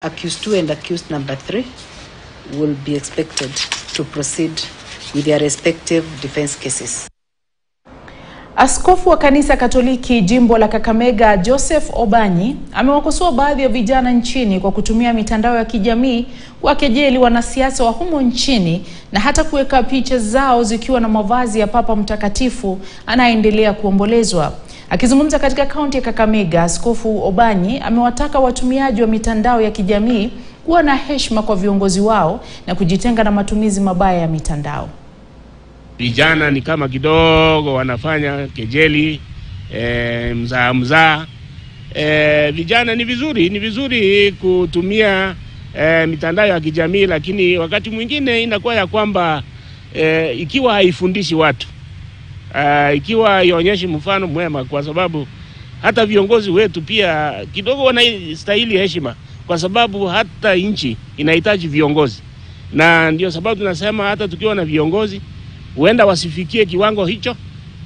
Accused 2 and accused number 3 will be expected to proceed with their respective defense cases. Askofu wa kanisa Katoliki jimbo la Kakamega Joseph Obanyi amewakosoa baadhi ya vijana nchini kwa kutumia mitandao ya kijamii kuwakejeli wanasiasa wa humo nchini na hata kuweka picha zao zikiwa na mavazi ya Papa Mtakatifu anaendelea kuombolezwa. Akizungumza katika kaunti ya Kakamega, Askofu Obanyi amewataka watumiaji wa mitandao ya kijamii kuwa na heshima kwa viongozi wao na kujitenga na matumizi mabaya ya mitandao. Vijana ni kama kidogo wanafanya kejeli, mzaa. Vijana ni vizuri kutumia mitandao ya kijamii, lakini wakati mwingine inakuwa ya kwamba ikiwa haifundishi watu, ikiwa haionyeshi mfano mwema, kwa sababu hata viongozi wetu pia kidogo wanastahili heshima, kwa sababu hata nchi inahitaji viongozi. Na ndio sababu tunasema hata tukiwa na viongozi huenda wasifikie kiwango hicho,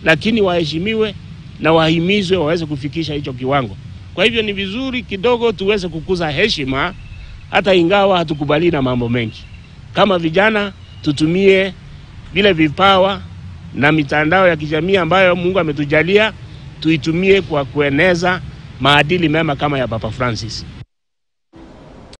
lakini waheshimiwe na wahimizwe waweze kufikisha hicho kiwango. Kwa hivyo ni vizuri kidogo tuweze kukuza heshima, hata ingawa hatukubali na mambo mengi. Kama vijana tutumie vile vipawa na mitandao ya kijamii ambayo Mungu ametujalia, tuitumie kwa kueneza maadili mema kama ya Papa Francis.